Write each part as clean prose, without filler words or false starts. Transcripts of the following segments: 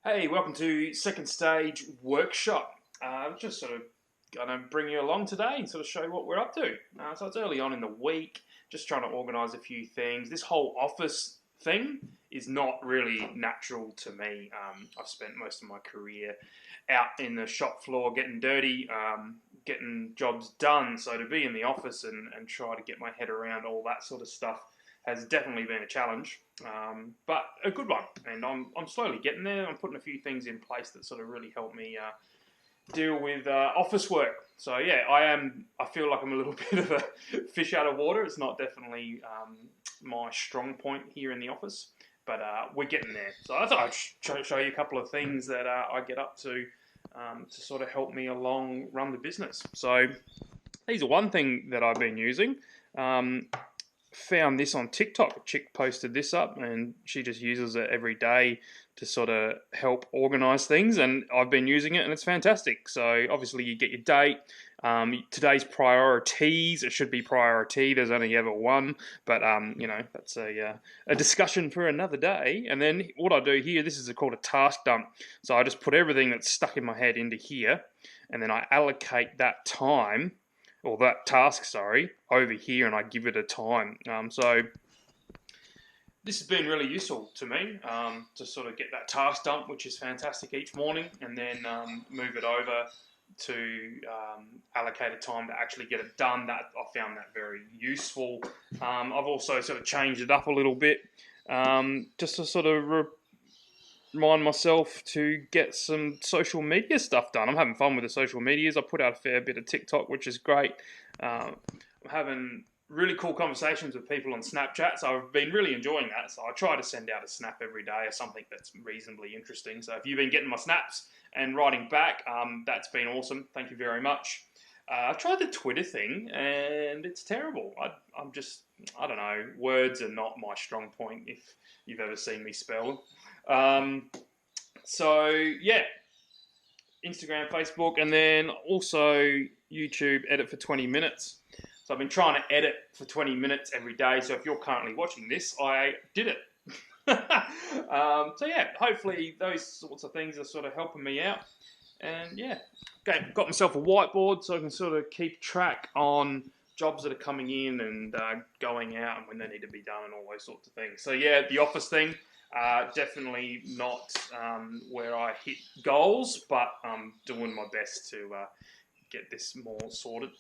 Hey, welcome to Second Stage Workshop. Just sort of going to bring you along today and sort of show you what we're up to. So it's early on in the week, just trying to organise a few things. This whole office thing is not really natural to me. I've spent most of my career out in the shop floor getting dirty, getting jobs done. So to be in the office and try to get my head around all that sort of stuff has definitely been a challenge, but a good one. And I'm slowly getting there. I'm putting a few things in place that sort of really help me deal with office work. So yeah, I feel like I'm a little bit of a fish out of water. It's not definitely my strong point here in the office, but we're getting there. So I thought I'd show you a couple of things that I get up to sort of help me along run the business. So these are one thing that I've been using. Found this on TikTok. A chick posted this up and she just uses it every day to sort of help organize things, and I've been using it and it's fantastic. So obviously you get your date, today's priorities. It should be priority, there's only ever one, but that's a discussion for another day. And then what I do here, this is called a task dump. So I just put everything that's stuck in my head into here, and then I allocate that time, or that task, sorry, over here, and I give it a time. So this has been really useful to me to sort of get that task dump, which is fantastic each morning, and then move it over to allocate a time to actually get it done. That I found that very useful. I've also sort of changed it up a little bit just to sort of remind myself to get some social media stuff done. I'm having fun with the social medias. I put out a fair bit of TikTok, which is great. I'm having really cool conversations with people on Snapchat, so I've been really enjoying that. So I try to send out a snap every day or something that's reasonably interesting. So if you've been getting my snaps and writing back, that's been awesome. Thank you very much. I tried the Twitter thing and it's terrible. I don't know, words are not my strong point if you've ever seen me spell. So yeah, Instagram, Facebook, and then also YouTube, edit for 20 minutes. So I've been trying to edit for 20 minutes every day. So if you're currently watching this, I did it. So yeah, hopefully those sorts of things are sort of helping me out. And yeah, got myself a whiteboard so I can sort of keep track on jobs that are coming in and going out and when they need to be done and all those sorts of things. So yeah, the office thing, definitely not where I hit goals, but I'm doing my best to get this more sorted.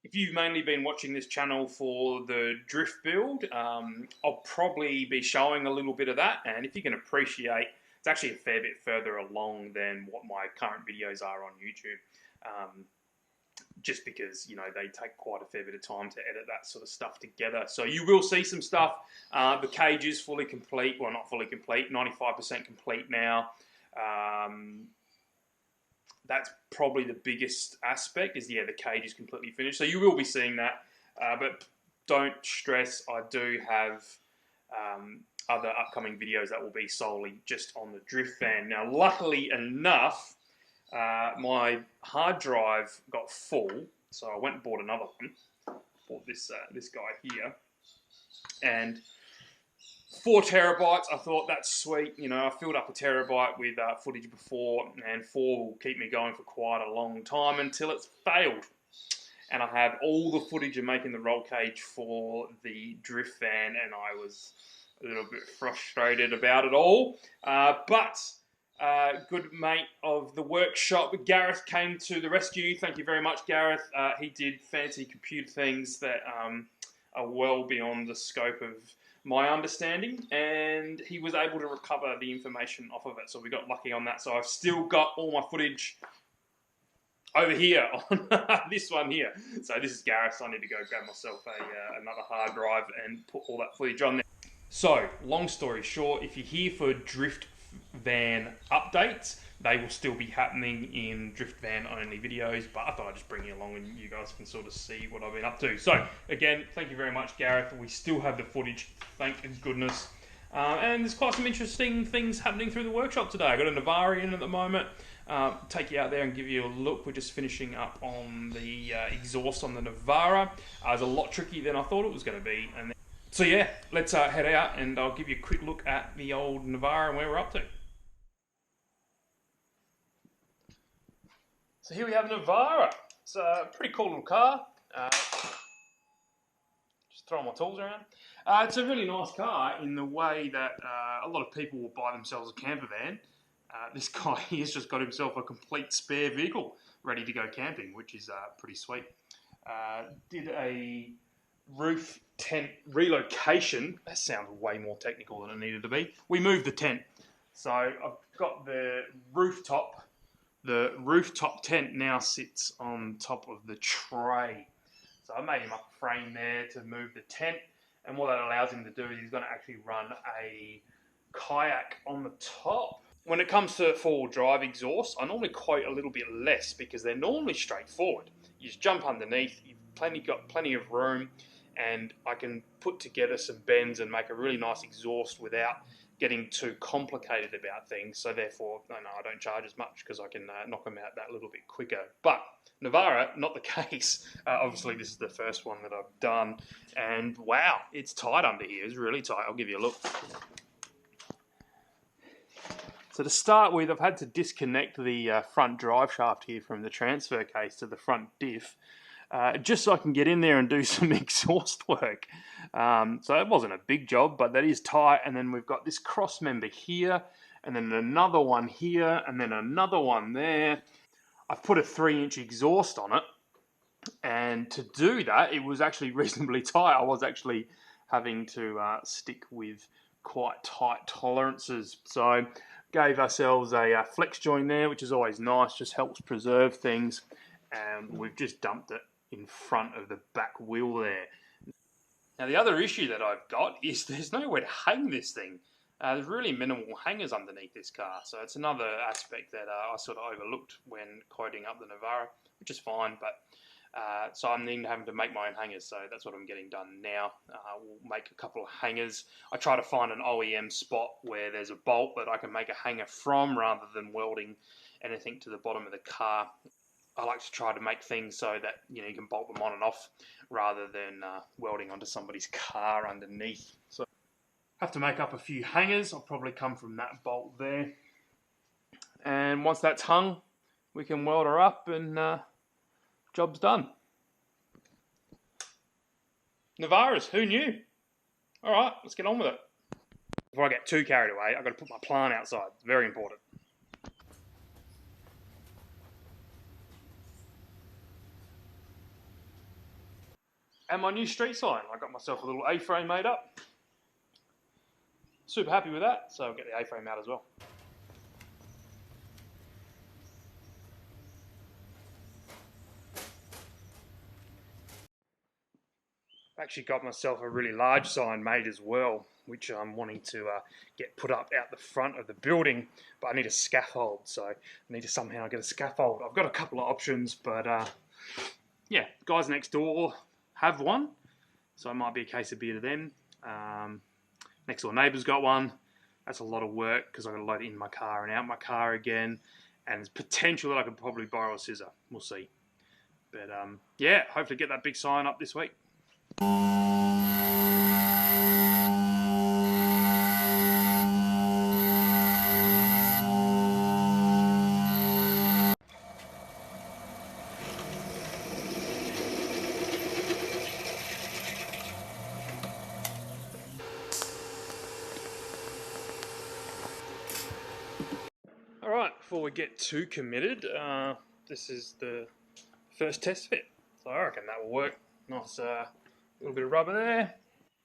If you've mainly been watching this channel for the drift build, I'll probably be showing a little bit of that, and if you can appreciate, it's actually a fair bit further along than what my current videos are on YouTube. Just because, they take quite a fair bit of time to edit that sort of stuff together. So you will see some stuff. The cage is fully complete. Well, not fully complete, 95% complete now. That's probably the biggest aspect is, the cage is completely finished. So you will be seeing that. But don't stress, I do have other upcoming videos that will be solely just on the drift van. Now, luckily enough, my hard drive got full, so I went and bought another one. Bought this guy here, and 4 terabytes. I thought that's sweet. I filled up a terabyte with footage before, and 4 will keep me going for quite a long time until it's failed. And I have all the footage of making the roll cage for the drift van, and I was a little bit frustrated about it all, but good mate of the workshop, Gareth, came to the rescue. Thank you very much, Gareth. He did fancy computer things that are well beyond the scope of my understanding, and he was able to recover the information off of it, so we got lucky on that. So I've still got all my footage over here on this one here. So this is Gareth, so I need to go grab myself another hard drive and put all that footage on there. So, long story short, if you're here for drift van updates, they will still be happening in drift van only videos, but I thought I'd just bring you along and you guys can sort of see what I've been up to. So again, thank you very much, Gareth. We still have the footage, thank goodness. And there's quite some interesting things happening through the workshop today. I've got a Navara in at the moment. Take you out there and give you a look. We're just finishing up on the exhaust on the Navara. It was a lot trickier than I thought it was going to be. So yeah, let's head out and I'll give you a quick look at the old Navara and where we're up to. So here we have a Navara. It's a pretty cool little car. Just throwing my tools around. It's a really nice car in the way that a lot of people will buy themselves a camper van. This guy here's just got himself a complete spare vehicle ready to go camping, which is pretty sweet. Did a roof tent relocation. That sounds way more technical than it needed to be. We moved the tent. So I've got the rooftop. The rooftop tent now sits on top of the tray. So I made him up a frame there to move the tent. And what that allows him to do is he's going to actually run a kayak on the top. When it comes to four-wheel drive exhaust, I normally quote a little bit less because they're normally straightforward. You just jump underneath, you've got plenty of room, and I can put together some bends and make a really nice exhaust without getting too complicated about things. So therefore, no, I don't charge as much because I can knock them out that little bit quicker. But Navara, not the case. Obviously, this is the first one that I've done, and wow, it's tight under here. It's really tight. I'll give you a look. So to start with, I've had to disconnect the front drive shaft here from the transfer case to the front diff, just so I can get in there and do some exhaust work. So it wasn't a big job, but that is tight. And then we've got this cross member here, and then another one here, and then another one there. I've put a 3-inch exhaust on it, and to do that, it was actually reasonably tight. I was actually having to stick with quite tight tolerances. So gave ourselves a flex joint there, which is always nice, just helps preserve things. And we've just dumped it in front of the back wheel there. Now the other issue that I've got is there's nowhere to hang this thing. There's really minimal hangers underneath this car, so it's another aspect that I sort of overlooked when quoting up the Navara, which is fine, but so I'm then having to make my own hangers, so that's what I'm getting done now. We'll make a couple of hangers. I try to find an OEM spot where there's a bolt that I can make a hanger from rather than welding anything to the bottom of the car. I like to try to make things so that you can bolt them on and off rather than welding onto somebody's car underneath. So have to make up a few hangers. I'll probably come from that bolt there. And once that's hung, we can weld her up and job's done. Navaras, who knew? Alright, let's get on with it. Before I get too carried away, I've got to put my plant outside. It's very important. And my new street sign. I got myself a little A-frame made up. Super happy with that, so I'll get the A-frame out as well. I've actually got myself a really large sign made as well, which I'm wanting to get put up out the front of the building, but I need a scaffold, so I need to somehow get a scaffold. I've got a couple of options, but yeah, guys next door have one, so it might be a case of beer to them. Next door neighbour's got one. That's a lot of work because I've got to load it in my car and out my car again, and there's potential that I could probably borrow a scissor. We'll see. But yeah, hopefully get that big sign up this week. Alright, before we get too committed, this is the first test fit. So I reckon that will work. Nice little bit of rubber there.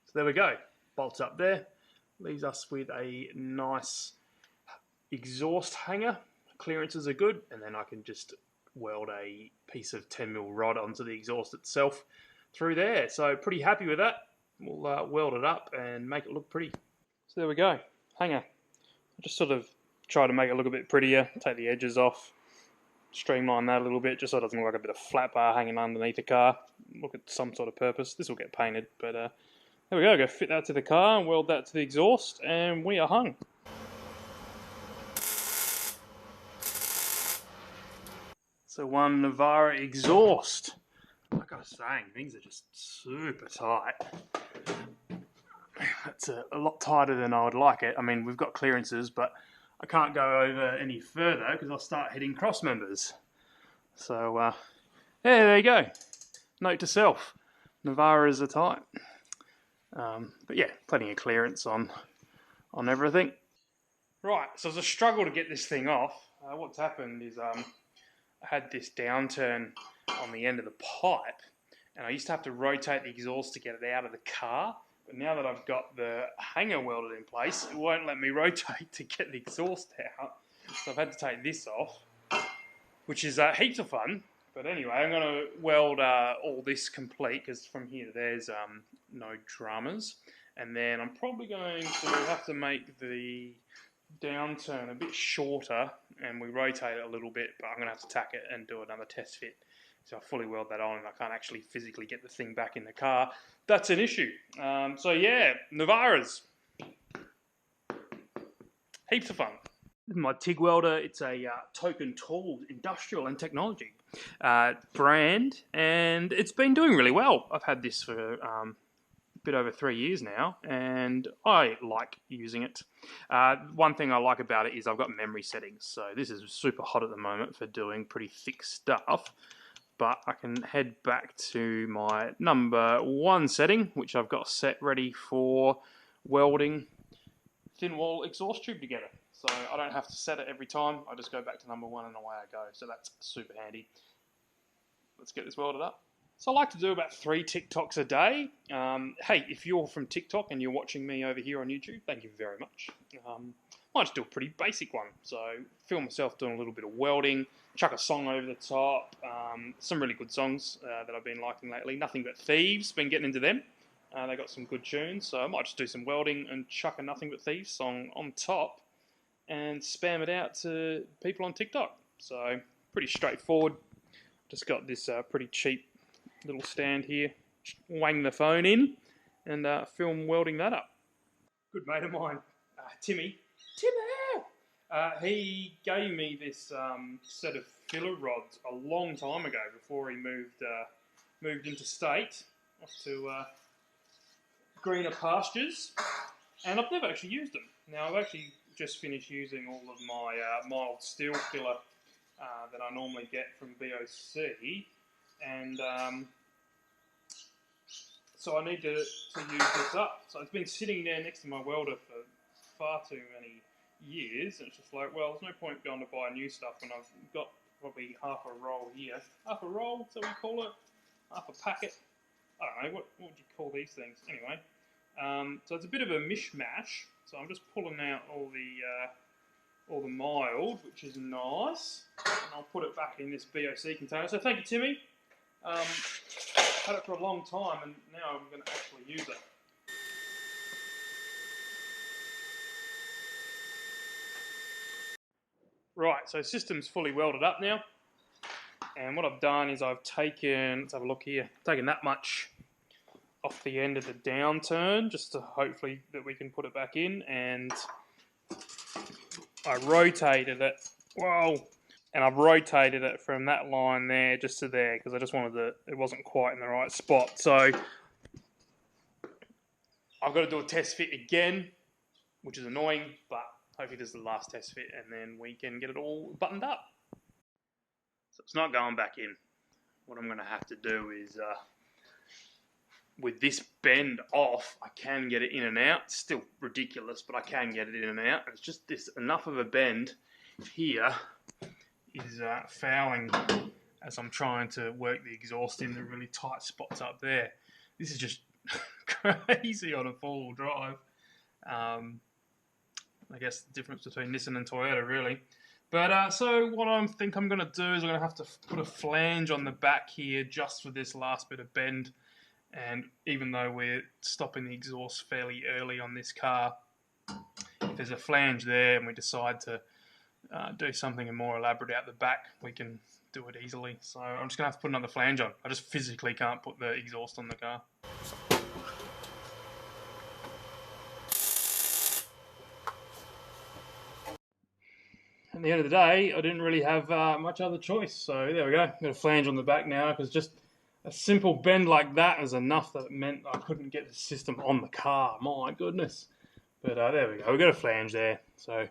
So there we go. Bolts up there. Leaves us with a nice exhaust hanger. Clearances are good. And then I can just weld a piece of 10mm rod onto the exhaust itself through there. So pretty happy with that. We'll weld it up and make it look pretty. So there we go. Hanger. I'll just sort of try to make it look a bit prettier. Take the edges off. Streamline that a little bit just so it doesn't look like a bit of flat bar hanging underneath the car. Look at some sort of purpose. This will get painted, but there we go. Go fit that to the car and weld that to the exhaust, and we are hung. So one Navara exhaust. I gotta say, things are just super tight. That's a lot tighter than I would like it. I mean, we've got clearances, but I can't go over any further because I'll start hitting cross members. So yeah, there you go. Note to self: Navara is a type. But yeah, plenty of clearance on everything. Right, so it's a struggle to get this thing off. What's happened is I had this downturn on the end of the pipe, and I used to have to rotate the exhaust to get it out of the car. But now that I've got the hanger welded in place, it won't let me rotate to get the exhaust out. So I've had to take this off, which is heaps of fun. But anyway, I'm going to weld all this complete, because from here to there's no dramas. And then I'm probably going to have to make the downturn a bit shorter, and we rotate it a little bit, but I'm going to have to tack it and do another test fit. So I fully weld that on and I can't actually physically get the thing back in the car. That's an issue. So yeah, Navaras. Heaps of fun. This is my TIG welder. It's a Token Tools Industrial and Technology brand, and it's been doing really well. I've had this for a bit over 3 years now, and I like using it. One thing I like about it is I've got memory settings, so this is super hot at the moment for doing pretty thick stuff. But I can head back to my number 1 setting, which I've got set ready for welding thin wall exhaust tube together. So I don't have to set it every time. I just go back to number 1 and away I go. So that's super handy. Let's get this welded up. So I like to do about 3 TikToks a day. Hey, if you're from TikTok and you're watching me over here on YouTube, thank you very much. I just do a pretty basic one. So film myself doing a little bit of welding, chuck a song over the top. Some really good songs that I've been liking lately. Nothing But Thieves, been getting into them. They got some good tunes, so I might just do some welding and chuck a Nothing But Thieves song on top and spam it out to people on TikTok. So pretty straightforward. Just got this pretty cheap little stand here. Wang the phone in and film welding that up. Good mate of mine, Timmy. He gave me this set of filler rods a long time ago before he moved interstate off to greener pastures, and I've never actually used them. Now I've actually just finished using all of my mild steel filler that I normally get from BOC, and so I need to use this up. So it's been sitting there next to my welder for far too many years, and it's just like, well, there's no point going to buy new stuff when I've got probably half a roll here. Half a roll, so we call it? Half a packet? I don't know, what would you call these things? Anyway, so it's a bit of a mishmash, so I'm just pulling out all the mild, which is nice, and I'll put it back in this BOC container. So thank you, Timmy. Had it for a long time, and now I'm going to actually use it. Right, so system's fully welded up now, and what I've done is I've taken, let's have a look here, taken that much off the end of the downturn, just to hopefully that we can put it back in, and I rotated it, and I've rotated it from that line there just to there, because I just wanted it wasn't quite in the right spot. So I've got to do a test fit again, which is annoying, but hopefully this is the last test fit, and then we can get it all buttoned up. So it's not going back in. What I'm going to have to do is, with this bend off, I can get it in and out. It's still ridiculous, but I can get it in and out. It's just this enough of a bend here is fouling as I'm trying to work the exhaust in the really tight spots up there. This is just crazy on a four-wheel drive. I guess the difference between Nissan and Toyota, really. But so what I think I'm going to do is I'm going to have to put a flange on the back here just for this last bit of bend. And even though we're stopping the exhaust fairly early on this car, if there's a flange there and we decide to do something more elaborate out the back, we can do it easily. So I'm just going to have to put another flange on. I just physically can't put the exhaust on the car. At the end of the day, I didn't really have much other choice. So there we go. Got a flange on the back now, because just a simple bend like that was enough that it meant I couldn't get the system on the car. My goodness. But there we go. We've got a flange there. So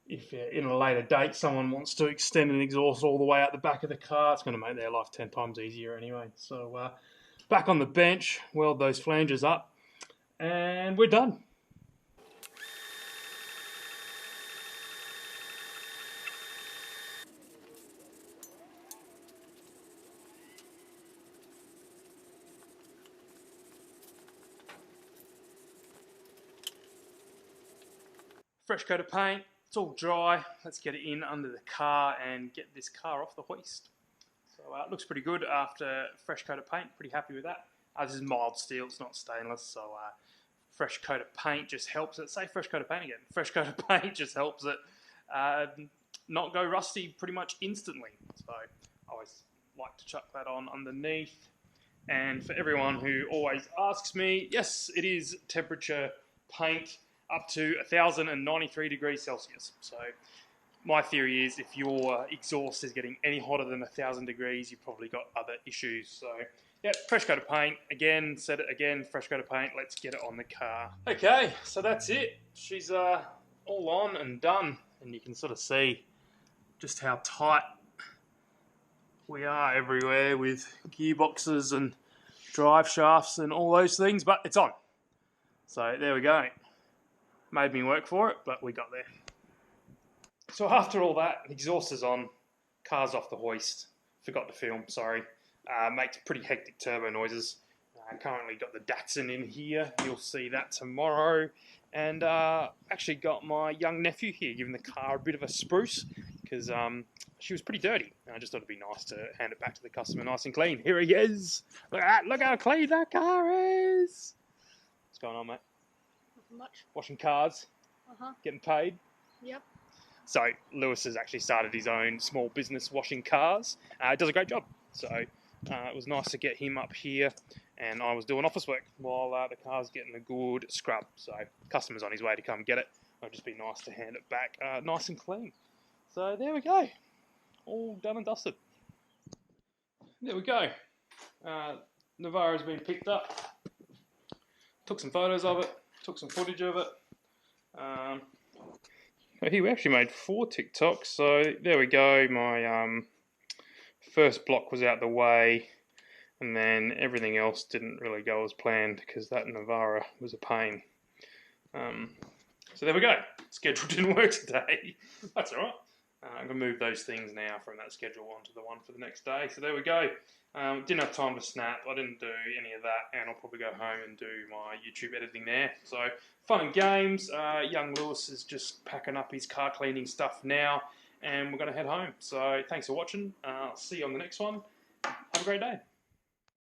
if in a later date someone wants to extend an exhaust all the way out the back of the car, it's going to make their life 10 times easier anyway. So back on the bench, weld those flanges up, and we're done. Fresh coat of paint, it's all dry. Let's get it in under the car and get this car off the hoist. So it looks pretty good after fresh coat of paint, pretty happy with that. This is mild steel, it's not stainless, so fresh coat of paint just helps it. Say fresh coat of paint again. Fresh coat of paint just helps it not go rusty pretty much instantly. So I always like to chuck that on underneath. And for everyone who always asks me, yes, it is temperature paint up to 1,093 degrees Celsius. So my theory is if your exhaust is getting any hotter than 1,000 degrees, you've probably got other issues. So yeah, fresh coat of paint. Again, said it again, fresh coat of paint. Let's get it on the car. Okay, so that's it. She's all on and done. And you can sort of see just how tight we are everywhere with gearboxes and drive shafts and all those things, but it's on. So there we go. Made me work for it, but we got there. So after all that, exhaust is on, car's off the hoist. Forgot to film, sorry. Makes pretty hectic turbo noises. Currently got the Datsun in here. You'll see that tomorrow. And actually got my young nephew here, giving the car a bit of a spruce because she was pretty dirty. And I just thought it'd be nice to hand it back to the customer nice and clean. Here he is. Look at that. Look how clean that car is. What's going on, mate? Nothing much. Washing cars. Getting paid. Yep. So Lewis has actually started his own small business washing cars. Does a great job. So it was nice to get him up here, and I was doing office work while the car's getting a good scrub. So customer's on his way to come get it. It'll just be nice to hand it back nice and clean. So there we go. All done and dusted. There we go. Navara's been picked up. Took some photos of it. Took some footage of it. We actually made 4 TikToks, so there we go. My first block was out the way, and then everything else didn't really go as planned because that Navara was a pain. So there we go. Schedule didn't work today. That's all right. I'm going to move those things now from that schedule onto the one for the next day. So there we go. Didn't have time to snap. I didn't do any of that, and I'll probably go home and do my YouTube editing there. So fun and games. Young Lewis is just packing up his car cleaning stuff now, and we're going to head home. So thanks for watching. I'll see you on the next one. Have a great day.